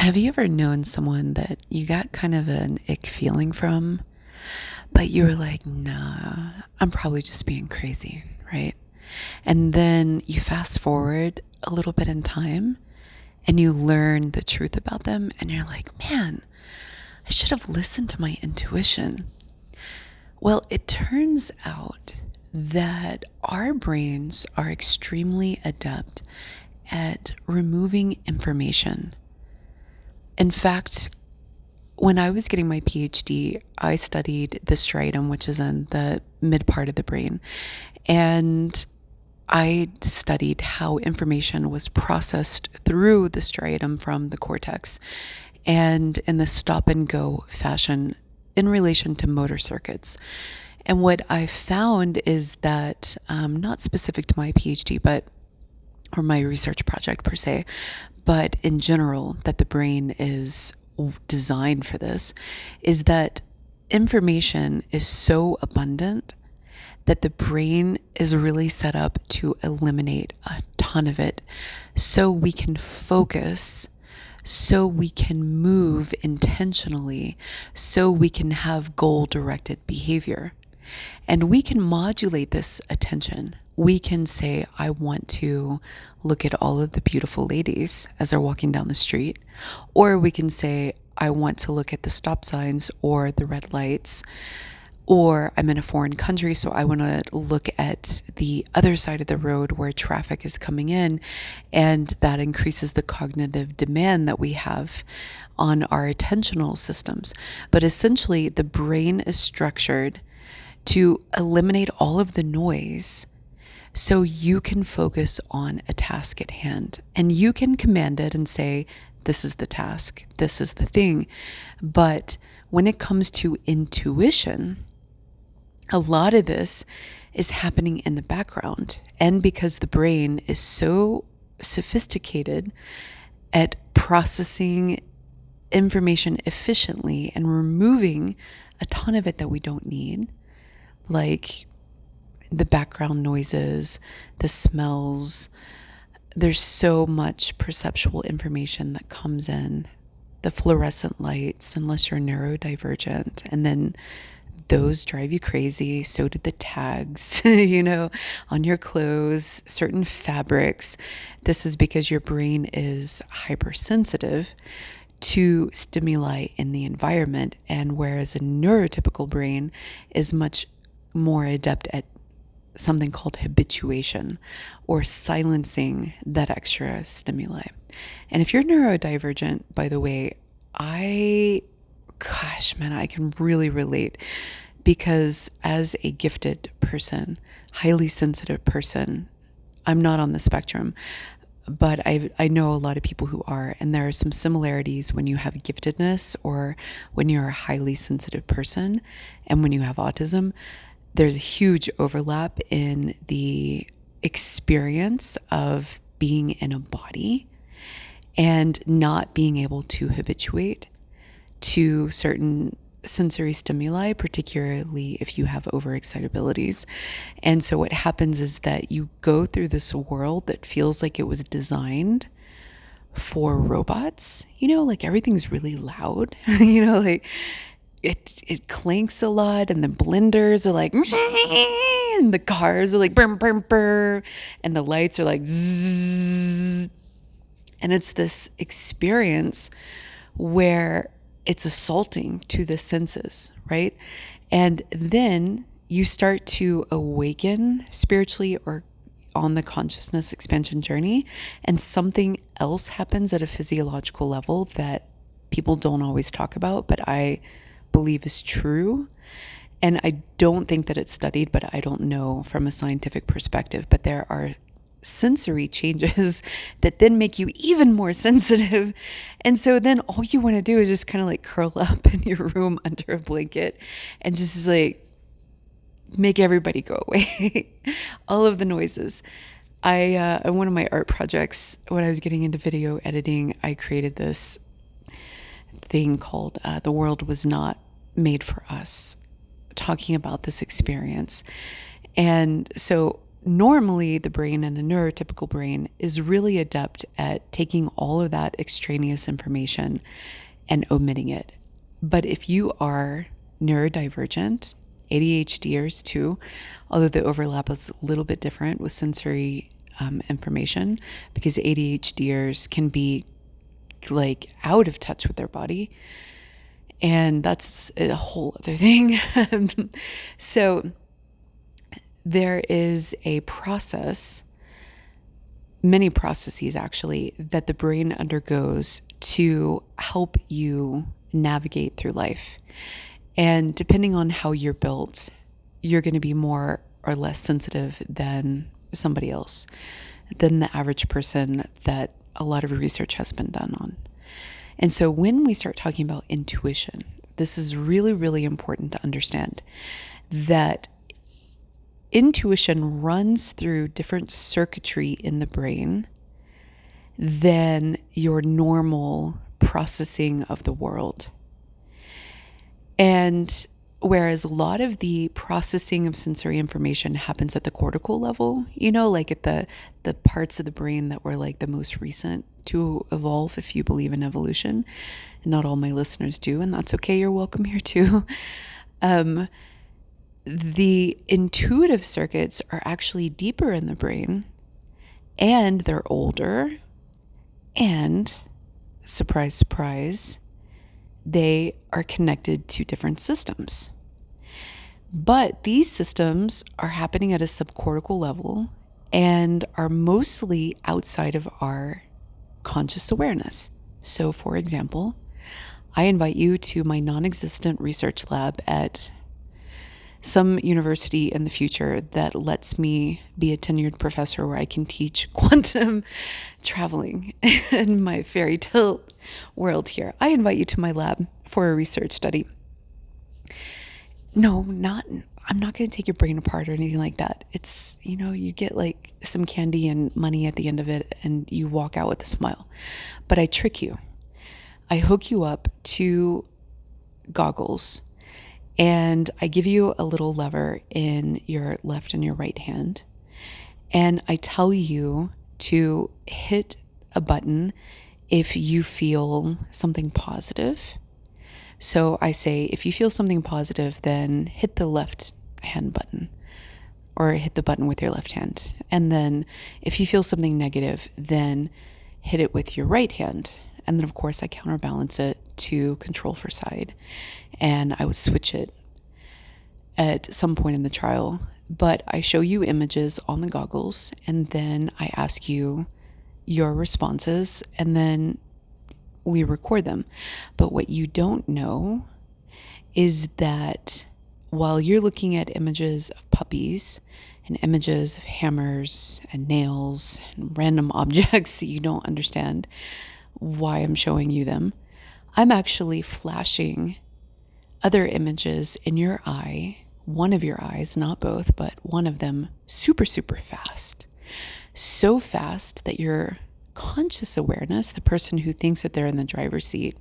Have you ever known someone that you got kind of an ick feeling from, but you were like, nah, I'm probably just being crazy, right? And then you fast forward a little bit in time and you learn the truth about them, and you're like, man, I should have listened to my intuition. Well, it turns out that our brains are extremely adept at removing information. In fact, when I was getting my PhD, I studied the striatum, which is in the mid part of the brain. And I studied how information was processed through the striatum from the cortex and in the stop and go fashion in relation to motor circuits. And what I found is that, not specific to my PhD, or my research project per se, but in general, that the brain is designed for this, is that information is so abundant that the brain is really set up to eliminate a ton of it so we can focus, so we can move intentionally, so we can have goal-directed behavior. And we can modulate this attention. We can say, I want to look at all of the beautiful ladies as they're walking down the street. Or we can say, I want to look at the stop signs or the red lights. Or I'm in a foreign country, so I want to look at the other side of the road where traffic is coming in. And that increases the cognitive demand that we have on our attentional systems. But essentially, the brain is structured to eliminate all of the noise so you can focus on a task at hand. And you can command it and say, this is the task, this is the thing. But when it comes to intuition, a lot of this is happening in the background. And because the brain is so sophisticated at processing information efficiently and removing a ton of it that we don't need, like the background noises, the smells. There's so much perceptual information that comes in. The fluorescent lights, unless you're neurodivergent, and then those drive you crazy. So do the tags, on your clothes, certain fabrics. This is because your brain is hypersensitive to stimuli in the environment. And whereas a neurotypical brain is much more adept at something called habituation, or silencing that extra stimuli. And if you're neurodivergent, by the way, I can really relate, because as a gifted person, highly sensitive person, I'm not on the spectrum, but I know a lot of people who are, and there are some similarities when you have giftedness or when you're a highly sensitive person and when you have autism. There's a huge overlap in the experience of being in a body and not being able to habituate to certain sensory stimuli, particularly if you have overexcitabilities. And so what happens is that you go through this world that feels like it was designed for robots, like everything's really loud, like it clanks a lot, and the blenders are like, and the cars are like, burr, burr, burr, and the lights are like, zzz. And it's this experience where it's assaulting to the senses, right? And then you start to awaken spiritually or on the consciousness expansion journey, and something else happens at a physiological level that people don't always talk about, but I believe is true. And I don't think that it's studied, but I don't know from a scientific perspective, but there are sensory changes that then make you even more sensitive. And so then all you want to do is just kind of like curl up in your room under a blanket and just like make everybody go away. All of the noises. On one of my art projects, when I was getting into video editing, I created this thing called The World Was Not Made for Us, talking about this experience. And so normally the brain in a neurotypical brain is really adept at taking all of that extraneous information and omitting it. But if you are neurodivergent, ADHDers too, although the overlap is a little bit different with sensory information, because ADHDers can be like out of touch with their body, and that's a whole other thing. So there is a process, many processes actually, that the brain undergoes to help you navigate through life. And depending on how you're built, you're going to be more or less sensitive than somebody else, than the average person that a lot of research has been done on. And so when we start talking about intuition, this is really, really important to understand that intuition runs through different circuitry in the brain than your normal processing of the world. And whereas a lot of the processing of sensory information happens at the cortical level, like at the parts of the brain that were like the most recent to evolve, if you believe in evolution. And not all my listeners do, and that's okay. You're welcome here too. The intuitive circuits are actually deeper in the brain, and they're older, and surprise, surprise, they are connected to different systems. But these systems are happening at a subcortical level and are mostly outside of our conscious awareness. So, for example, I invite you to my non-existent research lab at some university in the future that lets me be a tenured professor where I can teach quantum traveling in my fairy tale world here. I invite you to my lab for a research study. No, I'm not going to take your brain apart or anything like that. It's, you get like some candy and money at the end of it and you walk out with a smile. But I trick you. I hook you up to goggles and I give you a little lever in your left and your right hand. And I tell you to hit a button if you feel something positive. So I say, if you feel something positive, then hit the left hand button or hit the button with your left hand. And then if you feel something negative, then hit it with your right hand. And then of course I counterbalance it to control for side. And I would switch it at some point in the trial. But I show you images on the goggles and then I ask you your responses and then we record them. But what you don't know is that while you're looking at images of puppies and images of hammers and nails and random objects that you don't understand why I'm showing you them, I'm actually flashing other images in your eye, one of your eyes, not both, but one of them super, super fast. So fast that your conscious awareness, the person who thinks that they're in the driver's seat,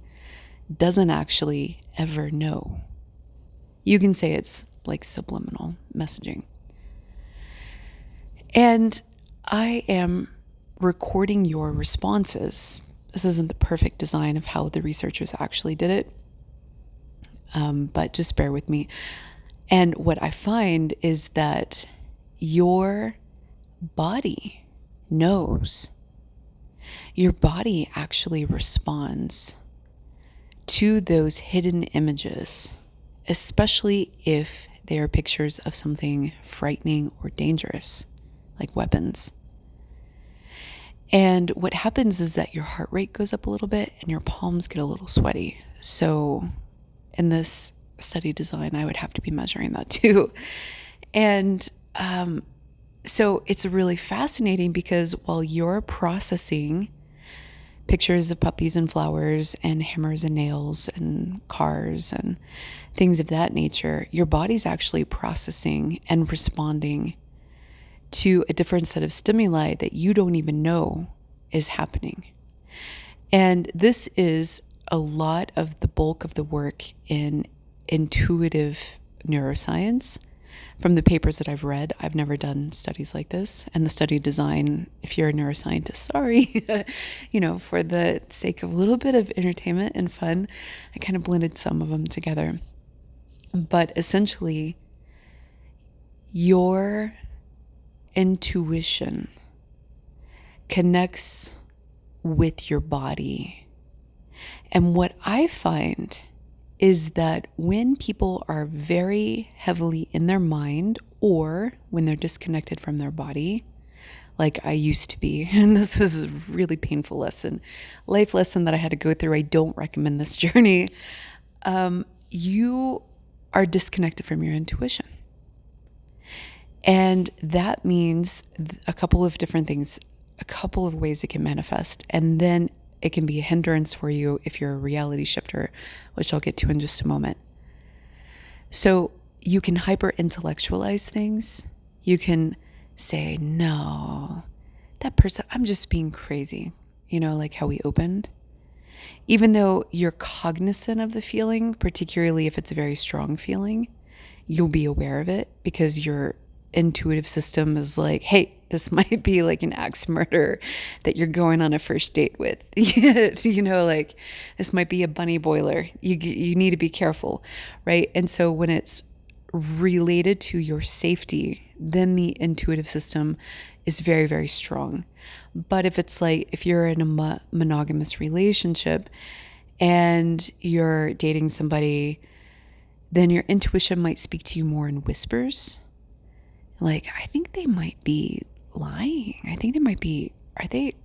doesn't actually ever know. You can say it's like subliminal messaging. And I am recording your responses. This isn't the perfect design of how the researchers actually did it, but just bear with me. And what I find is that your body knows. Your body actually responds to those hidden images, especially if they are pictures of something frightening or dangerous, like weapons. And what happens is that your heart rate goes up a little bit and your palms get a little sweaty. So in this study design, I would have to be measuring that too. And so it's really fascinating because while you're processing pictures of puppies and flowers and hammers and nails and cars and things of that nature, your body's actually processing and responding to a different set of stimuli that you don't even know is happening. And this is a lot of the bulk of the work in intuitive neuroscience, from the papers that I've read. I've never done studies like this. And the study design, if you're a neuroscientist, sorry, for the sake of a little bit of entertainment and fun, I kind of blended some of them together. But essentially, your intuition connects with your body. And what I find is that when people are very heavily in their mind, or when they're disconnected from their body, like I used to be, and this was a really painful life lesson that I had to go through. I don't recommend this journey. You are disconnected from your intuition. And that means a couple of different things, a couple of ways it can manifest. And then it can be a hindrance for you if you're a reality shifter, which I'll get to in just a moment. So you can hyper intellectualize things. You can say, no, that person, I'm just being crazy. Like how we opened. Even though you're cognizant of the feeling, particularly if it's a very strong feeling, you'll be aware of it because your intuitive system is like, hey, this might be like an axe murderer that you're going on a first date with. Like this might be a bunny boiler. You need to be careful, right? And so when it's related to your safety, then the intuitive system is very, very strong. But if you're in a monogamous relationship and you're dating somebody, then your intuition might speak to you more in whispers. Like, I think they might be lying. Are they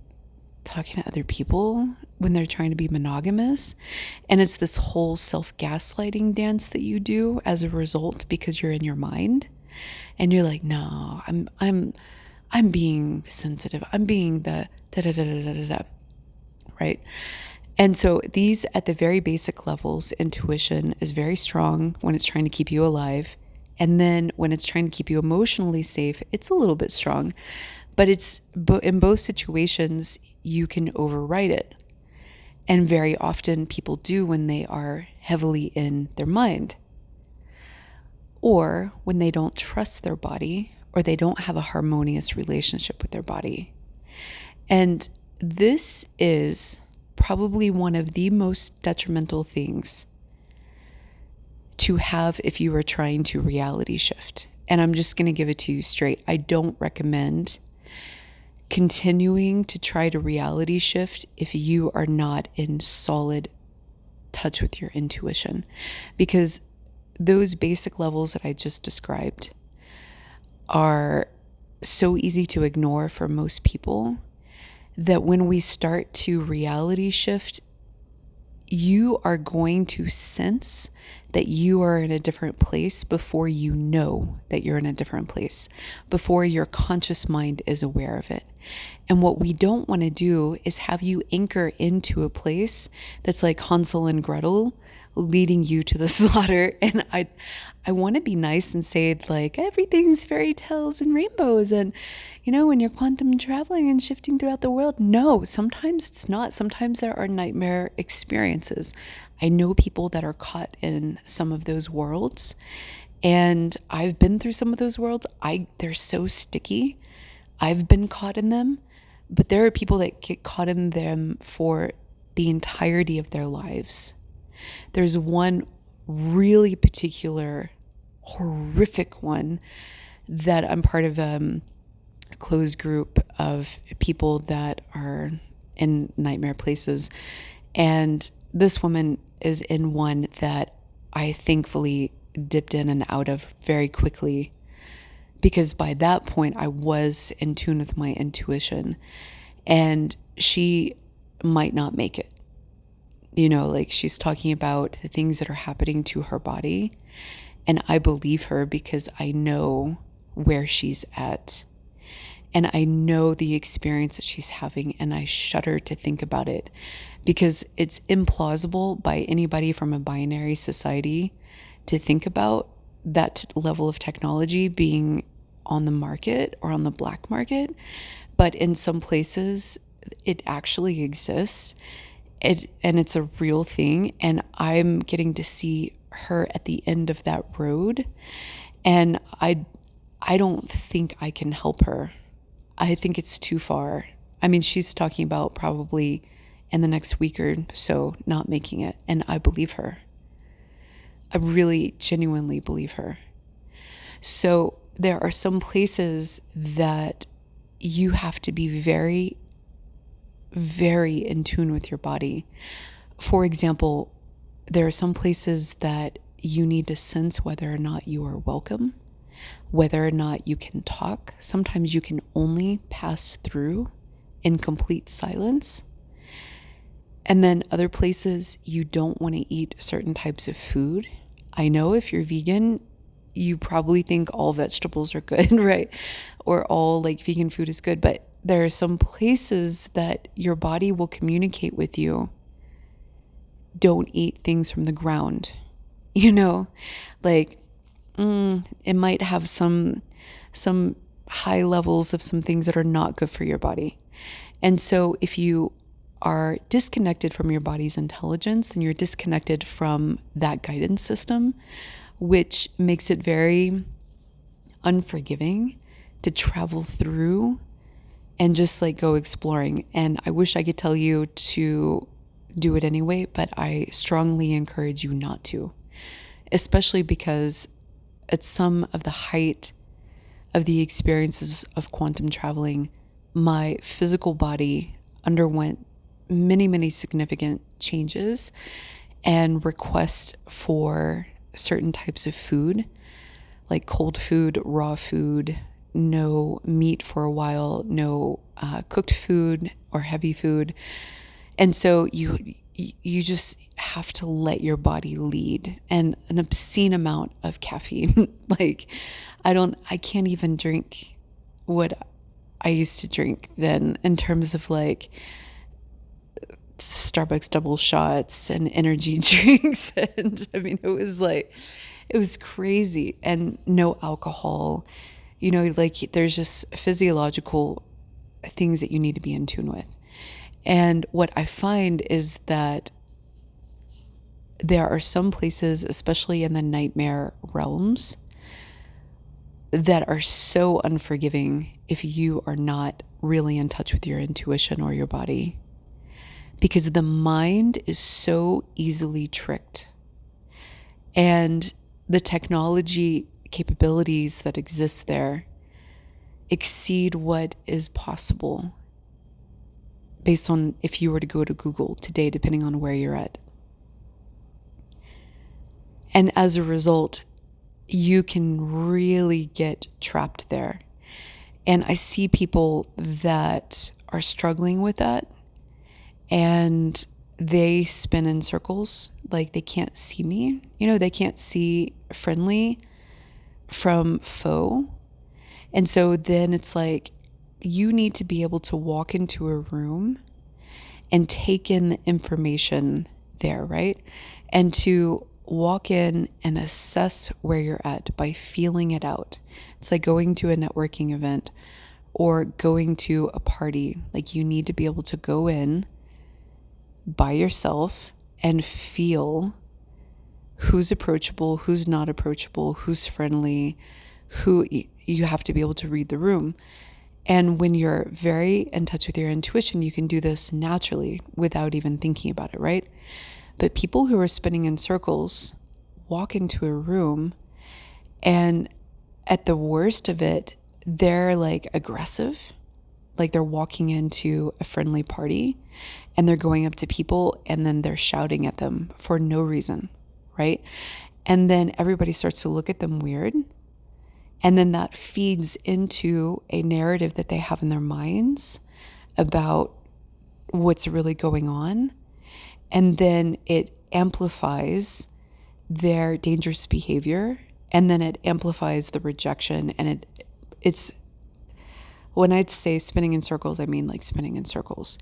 talking to other people when they're trying to be monogamous? And it's this whole self-gaslighting dance that you do as a result because you're in your mind. And you're like, no, I'm being sensitive. I'm being the da-da-da-da-da-da, right? And so these, at the very basic levels, intuition is very strong when it's trying to keep you alive. And then when it's trying to keep you emotionally safe, it's a little bit strong. But in both situations, you can override it. And very often people do when they are heavily in their mind. Or when they don't trust their body, or they don't have a harmonious relationship with their body. And this is probably one of the most detrimental things to have if you are trying to reality shift. And I'm just going to give it to you straight. I don't recommend continuing to try to reality shift if you are not in solid touch with your intuition, because those basic levels that I just described are so easy to ignore for most people that when we start to reality shift, you are going to sense that you are in a different place before you know that you're in a different place, before your conscious mind is aware of it. And what we don't want to do is have you anchor into a place that's like Hansel and Gretel leading you to the slaughter. And I want to be nice and say like everything's fairy tales and rainbows and when you're quantum traveling and shifting throughout the world. No, sometimes it's not. Sometimes there are nightmare experiences. I know people that are caught in some of those worlds, and I've been through some of those worlds. They're so sticky. I've been caught in them, but there are people that get caught in them for the entirety of their lives. There's one really particular horrific one that I'm part of a closed group of people that are in nightmare places. And this woman is in one that I thankfully dipped in and out of very quickly, because by that point I was in tune with my intuition, and she might not make it. Like she's talking about the things that are happening to her body, and I believe her because I know where she's at. And I know the experience that she's having, and I shudder to think about it because it's implausible by anybody from a binary society to think about that level of technology being on the market or on the black market. But in some places, it actually exists. And it's a real thing. And I'm getting to see her at the end of that road. And I don't think I can help her. I think it's too far. I mean, she's talking about probably in the next week or so not making it, and I believe her. I really genuinely believe her. So there are some places that you have to be very, very in tune with your body. For example, there are some places that you need to sense whether or not you are welcome, whether or not you can talk. Sometimes you can only pass through in complete silence. And then other places you don't want to eat certain types of food. I know if you're vegan, you probably think all vegetables are good, right? Or all like vegan food is good. But there are some places that your body will communicate with you. Don't eat things from the ground, like it might have some high levels of some things that are not good for your body. And so if you are disconnected from your body's intelligence, and you're disconnected from that guidance system, which makes it very unforgiving to travel through and just like go exploring. And I wish I could tell you to do it anyway, but I strongly encourage you not to, especially because at some of the height of the experiences of quantum traveling, my physical body underwent many, many significant changes and requests for certain types of food, like cold food, raw food, no meat for a while, no cooked food or heavy food. And so you just have to let your body lead, and an obscene amount of caffeine. Like I can't even drink what I used to drink then, in terms of like Starbucks double shots and energy drinks. And I mean, it was crazy. And no alcohol, like there's just physiological things that you need to be in tune with. And what I find is that there are some places, especially in the nightmare realms, that are so unforgiving if you are not really in touch with your intuition or your body. Because the mind is so easily tricked. And the technology capabilities that exist there exceed what is possible based on if you were to go to Google today, depending on where you're at. And as a result, you can really get trapped there. And I see people that are struggling with that, and they spin in circles, like they can't see me. They can't see friendly from foe. And so then it's like, you need to be able to walk into a room and take in the information there, right? And to walk in and assess where you're at by feeling it out. It's like going to a networking event or going to a party. Like, you need to be able to go in by yourself and feel who's approachable, who's not approachable, who's friendly, who you have to be able to read the room. And when you're very in touch with your intuition, you can do this naturally without even thinking about it, right? But people who are spinning in circles walk into a room, and at the worst of it, they're like aggressive. Like they're walking into a friendly party and they're going up to people and then they're shouting at them for no reason, right? And then everybody starts to look at them weird. And then that feeds into a narrative that they have in their minds about what's really going on. And then it amplifies their dangerous behavior. And then it amplifies the rejection. And it's, when I say spinning in circles, I mean like spinning in circles.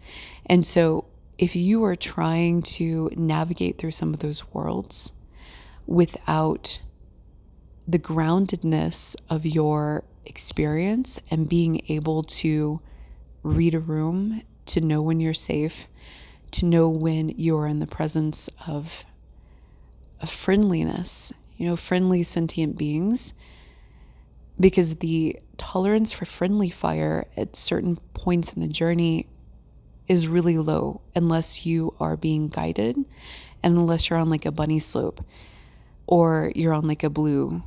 And so if you are trying to navigate through some of those worlds without the groundedness of your experience and being able to read a room, to know when you're safe, to know when you're in the presence of friendliness, friendly sentient beings, because the tolerance for friendly fire at certain points in the journey is really low unless you are being guided and unless you're on like a bunny slope or you're on like a blue,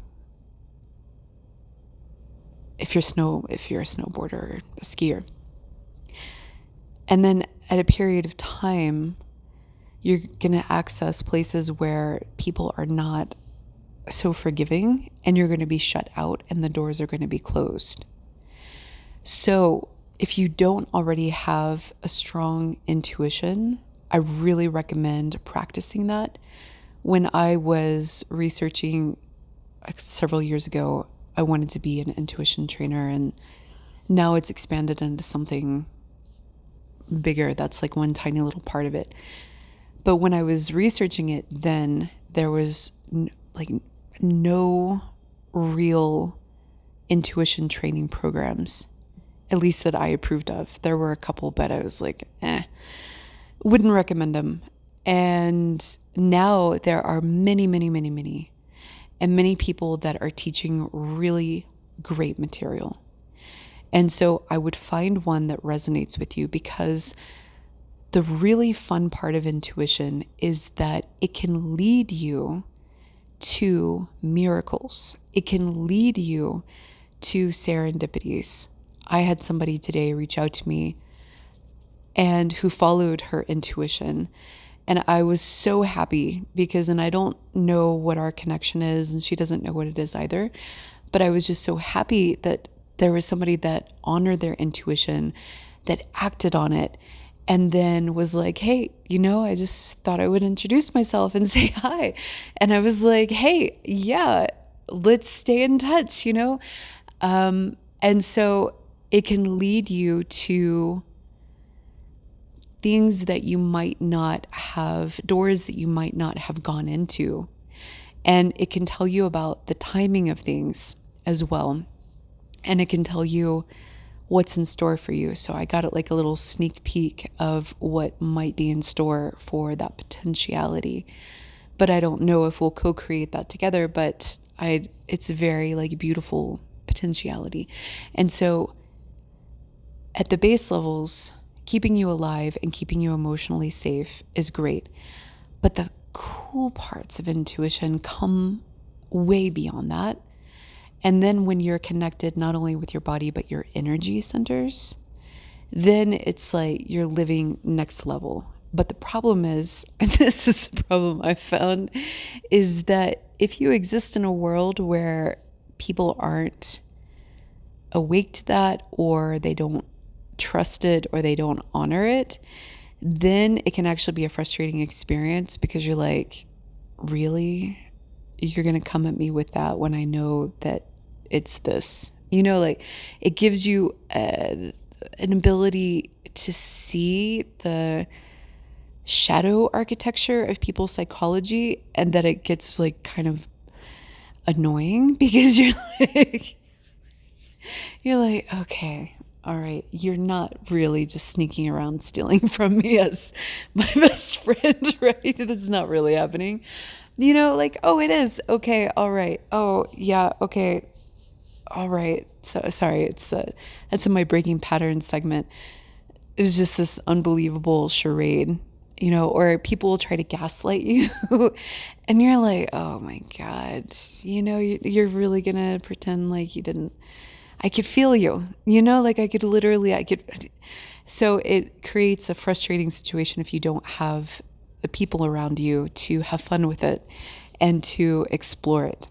if you're a snowboarder or a skier. And then at a period of time, you're going to access places where people are not so forgiving, and you're going to be shut out and the doors are going to be closed. So if you don't already have a strong intuition, I really recommend practicing that. When I was researching several years ago, I wanted to be an intuition trainer, and now it's expanded into something bigger. That's like one tiny little part of it. But when I was researching it, then there was no real intuition training programs, at least that I approved of. There were a couple, but I was like, wouldn't recommend them. And now there are many, many, many, many, and many people that are teaching really great material. And so I would find one that resonates with you, because the really fun part of intuition is that it can lead you to miracles. It can lead you to serendipities. I had somebody today reach out to me and who followed her intuition. And I was so happy because, and I don't know what our connection is, and she doesn't know what it is either, but I was just so happy that there was somebody that honored their intuition, that acted on it, and then was like, hey, I just thought I would introduce myself and say hi. And I was like, hey, yeah, let's stay in touch, And so it can lead you to things that you might not have, doors that you might not have gone into. And it can tell you about the timing of things as well. And it can tell you what's in store for you. So I got it like a little sneak peek of what might be in store for that potentiality. But I don't know if we'll co-create that together, but it's very like beautiful potentiality. And so at the base levels, keeping you alive and keeping you emotionally safe is great. But the cool parts of intuition come way beyond that. And then when you're connected not only with your body, but your energy centers, then it's like you're living next level. But the problem is, and this is the problem I've found, is that if you exist in a world where people aren't awake to that, or they don't trust it, or they don't honor it, then it can actually be a frustrating experience, because you're like, really? You're going to come at me with that when I know that it's this, like it gives you an ability to see the shadow architecture of people's psychology, and that it gets like kind of annoying, because you're like, okay, all right, you're not really just sneaking around stealing from me as my best friend, right? This is not really happening. Like, oh, it is. Okay, all right. Oh, yeah, okay. All right. So sorry, it's in my breaking patterns segment. It was just this unbelievable charade, or people will try to gaslight you and you're like, oh my God, you're really gonna pretend like you didn't. I could feel you, like I could. So it creates a frustrating situation if you don't have the people around you to have fun with it and to explore it.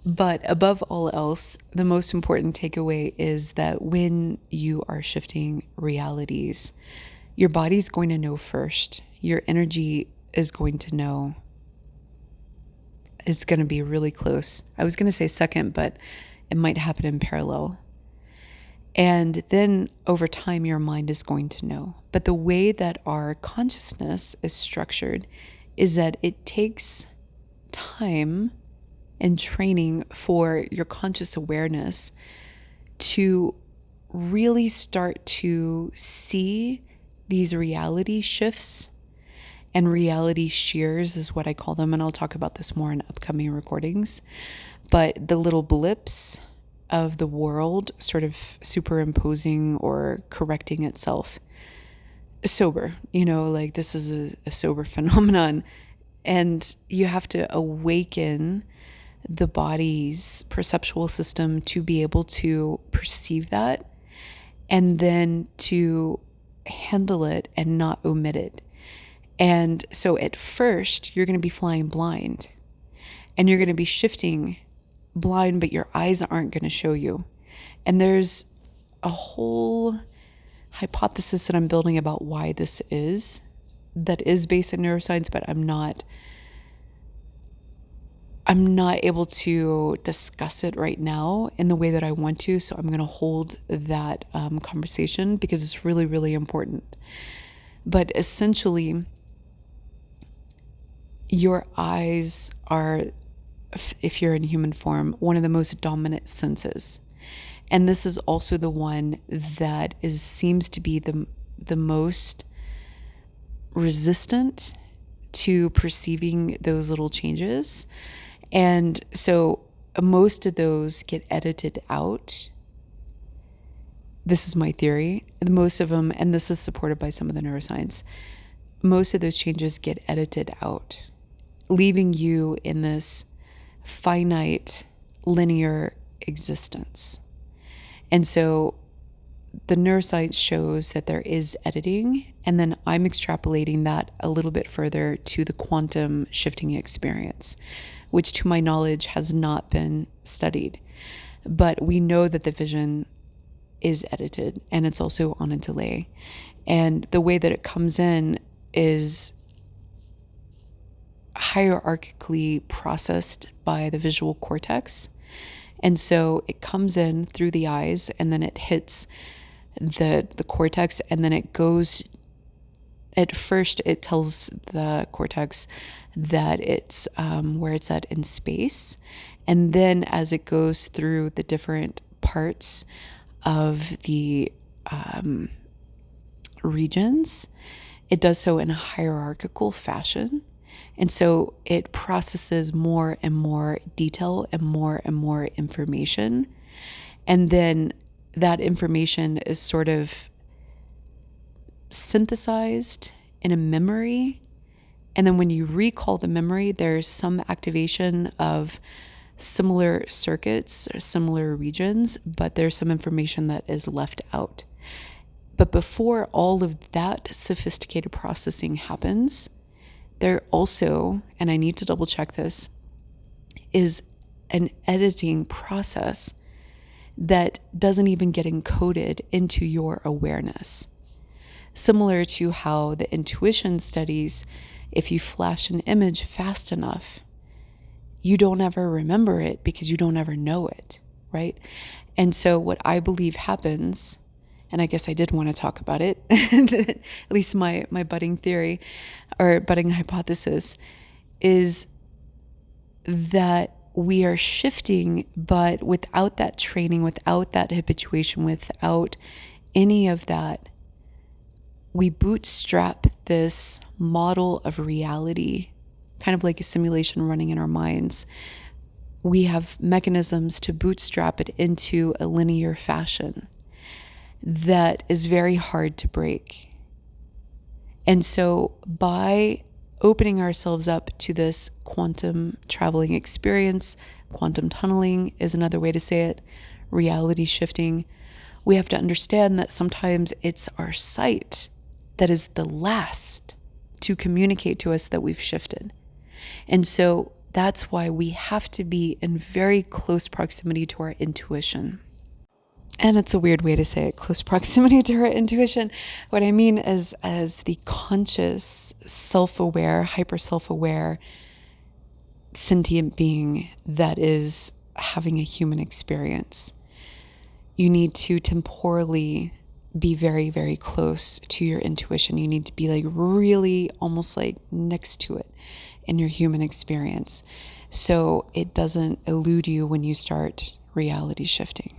But above all else, the most important takeaway is that when you are shifting realities, your body's going to know first. Your energy is going to know. It's going to be really close. I was going to say second, but it might happen in parallel. And then over time, your mind is going to know. But the way that our consciousness is structured is that it takes time and training for your conscious awareness to really start to see these reality shifts and reality shears is what I call them. And I'll talk about this more in upcoming recordings. But the little blips of the world sort of superimposing or correcting itself sober, like this is a sober phenomenon. And you have to awaken the body's perceptual system to be able to perceive that and then to handle it and not omit it. And so at first, you're going to be flying blind and you're going to be shifting blind, but your eyes aren't going to show you. And there's a whole hypothesis that I'm building about why this is, that is based in neuroscience, but I'm not able to discuss it right now in the way that I want to. So I'm going to hold that conversation because it's really, really important. But essentially, your eyes are, if you're in human form, one of the most dominant senses. And this is also the one that seems to be the most resistant to perceiving those little changes. And so most of those get edited out. This is my theory. Most of them, and this is supported by some of the neuroscience, most of those changes get edited out, leaving you in this finite, linear existence. And so the neuroscience shows that there is editing, and then I'm extrapolating that a little bit further to the quantum shifting experience, which to my knowledge has not been studied. But we know that the vision is edited and it's also on a delay. And the way that it comes in is hierarchically processed by the visual cortex. And so it comes in through the eyes and then it hits the cortex, and then it goes, at first it tells the cortex that it's where it's at in space. And then as it goes through the different parts of the regions, it does so in a hierarchical fashion. And so it processes more and more detail and more information. And then that information is sort of synthesized in a memory. And then when you recall the memory, there's some activation of similar circuits or similar regions, but there's some information that is left out. But before all of that sophisticated processing happens, there also, and I need to double check this, is an editing process that doesn't even get encoded into your awareness. Similar to how the intuition studies, if you flash an image fast enough, you don't ever remember it because you don't ever know it, right? And so what I believe happens, and I guess I did want to talk about it, at least my budding theory or budding hypothesis, is that we are shifting, but without that training, without that habituation, without any of that, we bootstrap this model of reality, kind of like a simulation running in our minds. We have mechanisms to bootstrap it into a linear fashion that is very hard to break. And so by opening ourselves up to this quantum traveling experience, quantum tunneling is another way to say it, reality shifting, we have to understand that sometimes it's our sight that is the last to communicate to us that we've shifted. And so that's why we have to be in very close proximity to our intuition. And it's a weird way to say it, close proximity to our intuition. What I mean is as the conscious, self-aware, hyper self-aware, sentient being that is having a human experience, you need to temporally be very, very close to your intuition. You need to be like really almost like next to it in your human experience, so it doesn't elude you when you start reality shifting.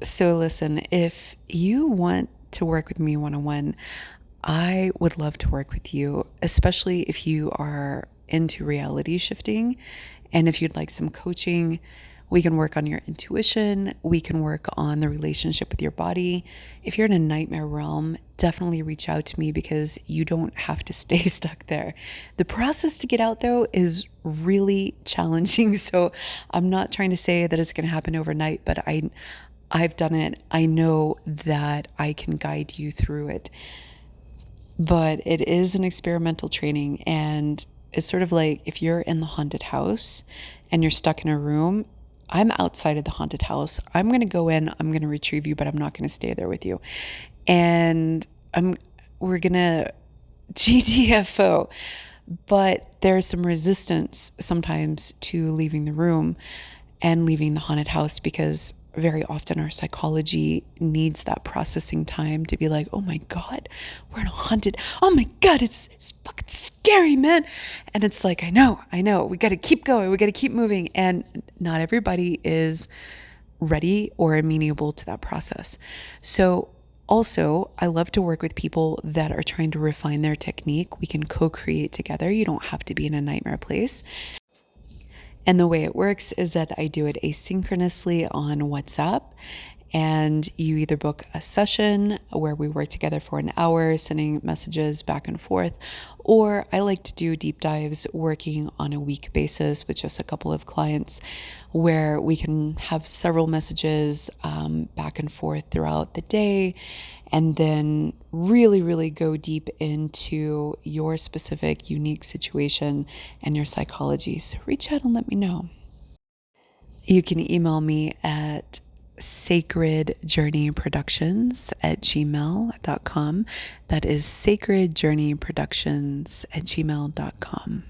So listen, if you want to work with me one-on-one, I would love to work with you, especially if you are into reality shifting and if you'd like some coaching. We can work on your intuition. We can work on the relationship with your body. If you're in a nightmare realm, definitely reach out to me because you don't have to stay stuck there. The process to get out, though, is really challenging. So I'm not trying to say that it's going to happen overnight, but I've done it. I know that I can guide you through it. But it is an experimental training, and it's sort of like if you're in the haunted house and you're stuck in a room. I'm outside of the haunted house. I'm going to go in, I'm going to retrieve you, but I'm not going to stay there with you. And we're going to GTFO. But there's some resistance sometimes to leaving the room and leaving the haunted house because very often our psychology needs that processing time to be like, oh my God, we're in a haunted. Oh my God, it's fucking scary, man. And it's like, I know. We got to keep going. We got to keep moving. And not everybody is ready or amenable to that process. So also, I love to work with people that are trying to refine their technique. We can co-create together. You don't have to be in a nightmare place. And the way it works is that I do it asynchronously on WhatsApp. And you either book a session where we work together for an hour, sending messages back and forth, or I like to do deep dives working on a week basis with just a couple of clients where we can have several messages back and forth throughout the day and then really, really go deep into your specific unique situation and your psychology. So reach out and let me know. You can email me at sacredjourneyproductions@gmail.com. That is sacredjourneyproductions@gmail.com.